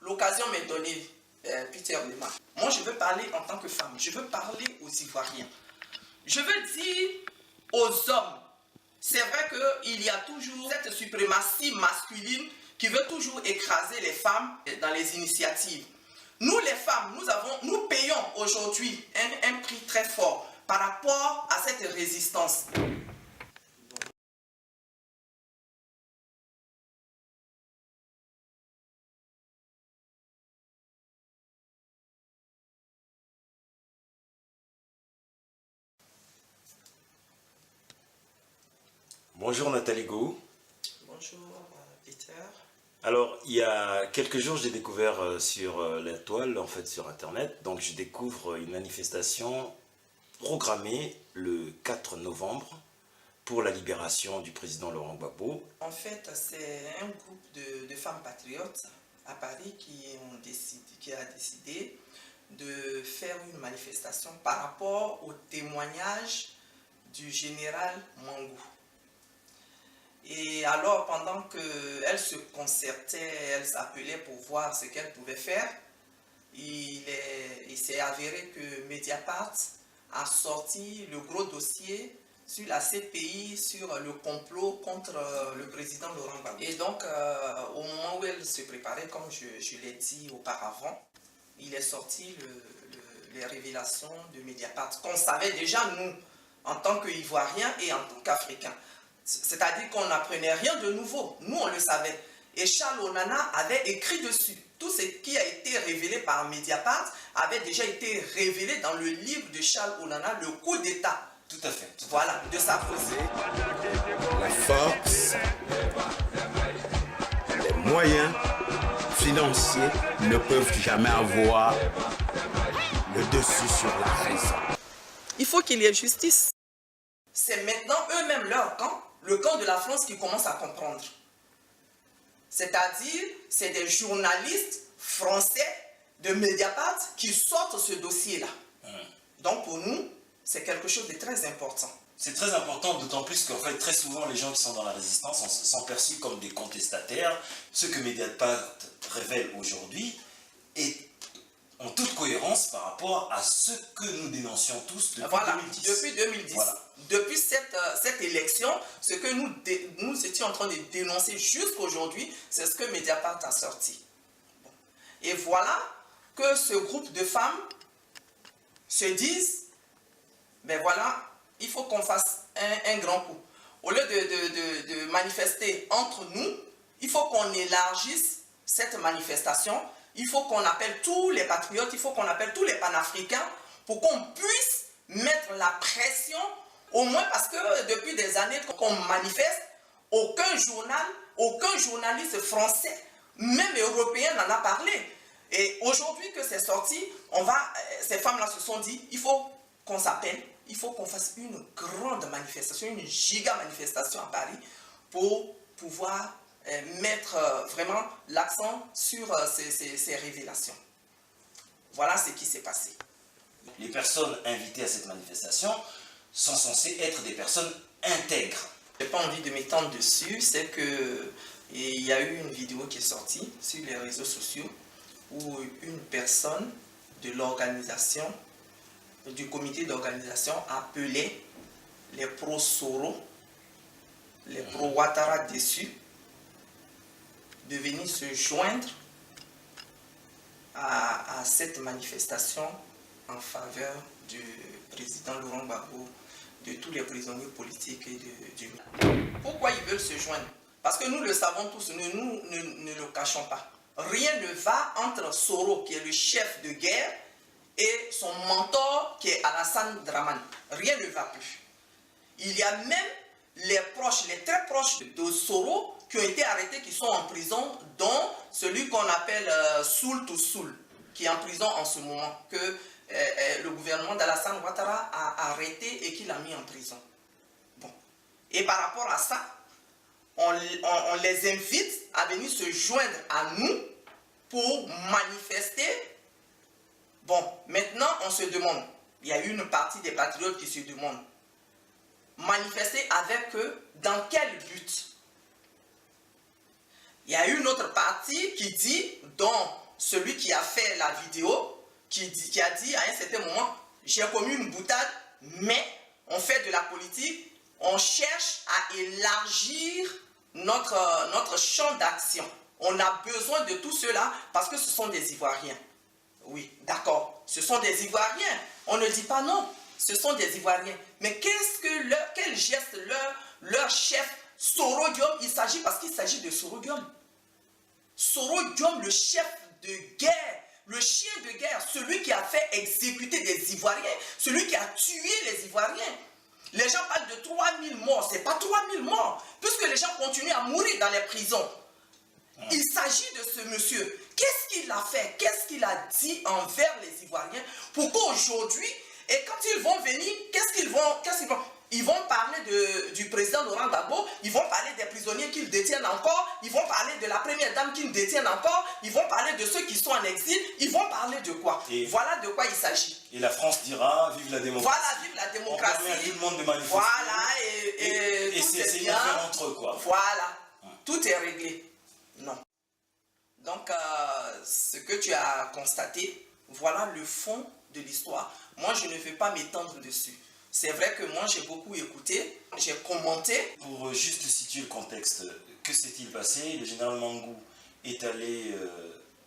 l'occasion m'est donnée, Peter Lema. Moi, je veux parler en tant que femme. Je veux parler aux Ivoiriens. Je veux dire aux hommes. C'est vrai qu'il y a toujours cette suprématie masculine qui veut toujours écraser les femmes dans les initiatives. Nous, les femmes, nous payons aujourd'hui un prix très fort par rapport à cette résistance. Bonjour Nathalie Gou. Bonjour Peter. Alors, il y a quelques jours, j'ai découvert sur la toile, en fait sur Internet, donc je découvre une manifestation programmée le 4 novembre pour la libération du président Laurent Gbagbo. En fait, c'est un groupe de femmes patriotes à Paris qui a décidé de faire une manifestation par rapport au témoignage du général Mangou. Et alors, pendant qu'elles se concertaient, elles s'appelaient pour voir ce qu'elles pouvaient faire, il s'est avéré que Mediapart a sorti le gros dossier sur la CPI, sur le complot contre le président Laurent Gbagbo. Et donc, au moment où elle se préparait, comme je l'ai dit auparavant, il est sorti les révélations de Mediapart, qu'on savait déjà, nous, en tant qu'Ivoiriens et en tant qu'Africains. C'est-à-dire qu'on n'apprenait rien de nouveau. Nous, on le savait. Et Charles Onana avait écrit dessus. Tout ce qui a été révélé par Mediapart avait déjà été révélé dans le livre de Charles Onana, Le coup d'État. Tout à fait. Voilà, de sa Sarkozy. La force, les moyens financiers ne peuvent jamais avoir le dessus sur la raison. Il faut qu'il y ait justice. C'est maintenant eux-mêmes leur camp, le camp de la France qui commence à comprendre. C'est-à-dire, c'est des journalistes français de Mediapart qui sortent ce dossier-là. Donc pour nous, c'est quelque chose de très important. C'est très important, d'autant plus qu'en fait, très souvent, les gens qui sont dans la résistance sont perçus comme des contestataires. Ce que Mediapart révèle aujourd'hui est en toute cohérence par rapport à ce que nous dénoncions tous depuis 2010. Depuis 2010. Voilà. Depuis cette élection, ce que nous étions en train de dénoncer jusqu'à aujourd'hui, c'est ce que Mediapart a sorti. Bon. Et voilà que ce groupe de femmes se disent, ben voilà, il faut qu'on fasse un grand coup. Au lieu de manifester entre nous, il faut qu'on élargisse cette manifestation. Il faut qu'on appelle tous les patriotes, il faut qu'on appelle tous les panafricains pour qu'on puisse mettre la pression, au moins parce que depuis des années qu'on manifeste, aucun journal, aucun journaliste français, même européen n'en a parlé. Et aujourd'hui que c'est sorti, ces femmes-là se sont dit, il faut qu'on s'appelle, il faut qu'on fasse une grande manifestation, une giga manifestation à Paris pour pouvoir mettre vraiment l'accent sur ces révélations. Voilà ce qui s'est passé. Les personnes invitées à cette manifestation sont censées être des personnes intègres. Je n'ai pas envie de m'étendre dessus, c'est que il y a eu une vidéo qui est sortie sur les réseaux sociaux où une personne de l'organisation, du comité d'organisation appelait les pro-Soro, les pro-Ouattara déçus, de venir se joindre à cette manifestation en faveur du président Laurent Gbagbo, de tous les prisonniers politiques et du... Pourquoi ils veulent se joindre? Parce que nous le savons tous, nous ne le cachons pas. Rien ne va entre Soro, qui est le chef de guerre, et son mentor, qui est Alassane Dramane. Rien ne va plus. Il y a même les proches, les très proches de Soro, qui ont été arrêtés, qui sont en prison, dont celui qu'on appelle Soul to Soul, qui est en prison en ce moment, que le gouvernement d'Alassane Ouattara a arrêté et qu'il a mis en prison. Bon. Et par rapport à ça, on les invite à venir se joindre à nous pour manifester. Bon, maintenant on se demande, il y a une partie des patriotes qui se demandent, manifester avec eux, dans quel but? Il y a une autre partie qui dit, dont celui qui a fait la vidéo, qui a dit à un certain moment, j'ai commis une boutade, mais on fait de la politique, on cherche à élargir notre champ d'action. On a besoin de tout cela parce que ce sont des Ivoiriens. Oui, d'accord, ce sont des Ivoiriens. On ne dit pas non, ce sont des Ivoiriens. Mais quel geste leur chef, Soro Diom, il s'agit parce qu'il s'agit de Soro Diom. Soro Diom, le chef de guerre, le chien de guerre, celui qui a fait exécuter des Ivoiriens, celui qui a tué les Ivoiriens. Les gens parlent de 3000 morts, ce n'est pas 3000 morts, puisque les gens continuent à mourir dans les prisons. Il s'agit de ce monsieur. Qu'est-ce qu'il a fait? Qu'est-ce qu'il a dit envers les Ivoiriens pour qu'aujourd'hui, et quand ils vont venir, ils vont parler du président Laurent Gbagbo, ils vont parler des prisonniers qu'ils détiennent encore, ils vont parler de la première dame qu'ils détiennent encore, ils vont parler de ceux qui sont en exil, ils vont parler de quoi? Voilà de quoi il s'agit. Et la France dira, vive la démocratie. Voilà, vive la démocratie. On permet à tout le monde de manifester. Voilà, et c'est une affaire entre eux, quoi. Voilà, tout est réglé. Non. Donc, ce que tu as constaté, voilà le fond de l'histoire. Moi, je ne vais pas m'étendre dessus. C'est vrai que moi, j'ai beaucoup écouté, j'ai commenté. Pour juste situer le contexte, que s'est-il passé? Le général Mangou est allé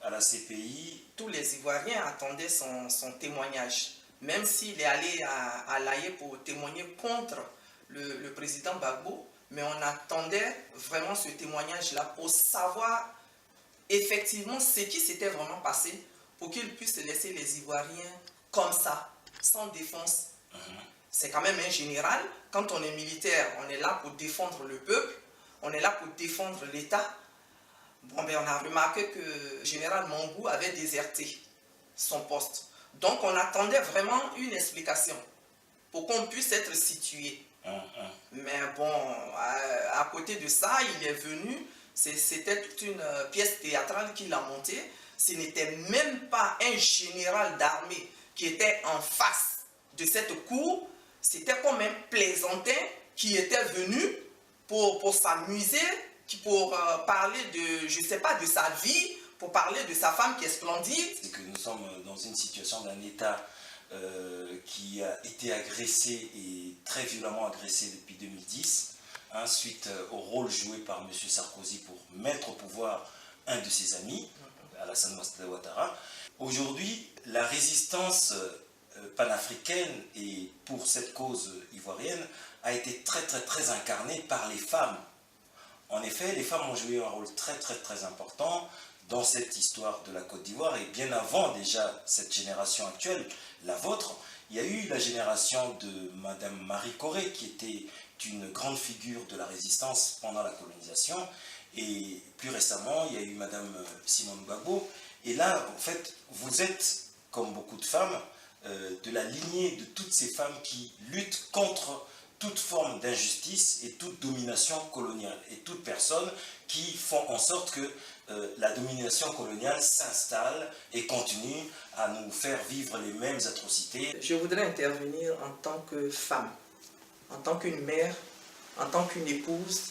à la CPI. Tous les Ivoiriens attendaient son témoignage. Même s'il est allé à l'Aïe pour témoigner contre le président Gbagbo, mais on attendait vraiment ce témoignage-là pour savoir effectivement ce qui s'était vraiment passé pour qu'il puisse laisser les Ivoiriens comme ça, sans défense. C'est quand même un général. Quand on est militaire, on est là pour défendre le peuple, on est là pour défendre l'État. Bon, ben, on a remarqué que le général Mangou avait déserté son poste. Donc on attendait vraiment une explication pour qu'on puisse être situé. Mais bon, à côté de ça, il est venu, c'était toute une pièce théâtrale qu'il a montée. Ce n'était même pas un général d'armée qui était en face de cette cour, c'était comme un plaisantin qui était venu pour s'amuser, pour parler de, je ne sais pas, de sa vie, pour parler de sa femme qui est splendide. C'est que nous sommes dans une situation d'un État qui a été agressé et très violemment agressé depuis 2010, suite au rôle joué par M. Sarkozy pour mettre au pouvoir un de ses amis, Alassane Ouattara. Aujourd'hui, la résistance panafricaine et pour cette cause ivoirienne a été très incarnée par les femmes. En effet, les femmes ont joué un rôle très important dans cette histoire de la Côte d'Ivoire et bien avant déjà cette génération actuelle, la vôtre, il y a eu la génération de Madame Marie Corée qui était une grande figure de la résistance pendant la colonisation et plus récemment il y a eu Madame Simone Gbagbo et là en fait vous êtes comme beaucoup de femmes de la lignée de toutes ces femmes qui luttent contre toute forme d'injustice et toute domination coloniale et toute personne qui font en sorte que la domination coloniale s'installe et continue à nous faire vivre les mêmes atrocités. Je voudrais intervenir en tant que femme, en tant qu'une mère, en tant qu'une épouse,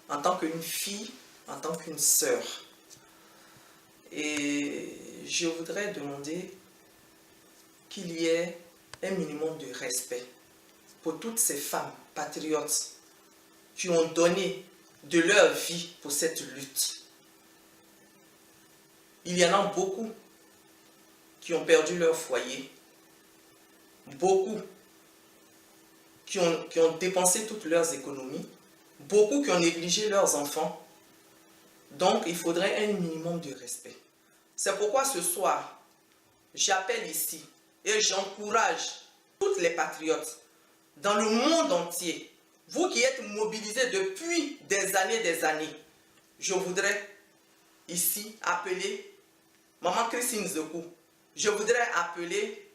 en tant qu'une fille, en tant qu'une sœur. Et je voudrais demander qu'il y ait un minimum de respect pour toutes ces femmes patriotes qui ont donné de leur vie pour cette lutte. Il y en a beaucoup qui ont perdu leur foyer, beaucoup qui ont dépensé toutes leurs économies, beaucoup qui ont négligé leurs enfants. Donc il faudrait un minimum de respect. C'est pourquoi ce soir, j'appelle ici et j'encourage toutes les patriotes dans le monde entier, vous qui êtes mobilisés depuis des années, je voudrais ici appeler Maman Christine Zekou, je voudrais appeler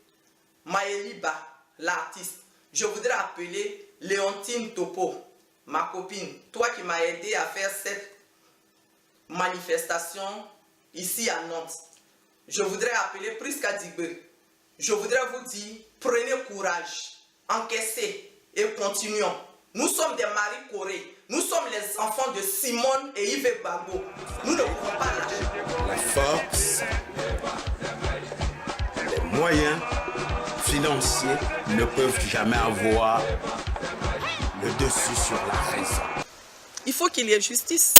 Maëli Ba, l'artiste, je voudrais appeler Léontine Topo, ma copine, toi qui m'as aidé à faire cette manifestation ici à Nantes. Je voudrais appeler Priska Digbe, je voudrais vous dire, prenez courage, encaissez et continuons. Nous sommes des Marie Corée. Nous sommes les enfants de Simone et Yves Bago. Nous ne pouvons pas lâcher. La force, les moyens financiers ne peuvent jamais avoir le dessus sur la raison. Il faut qu'il y ait justice.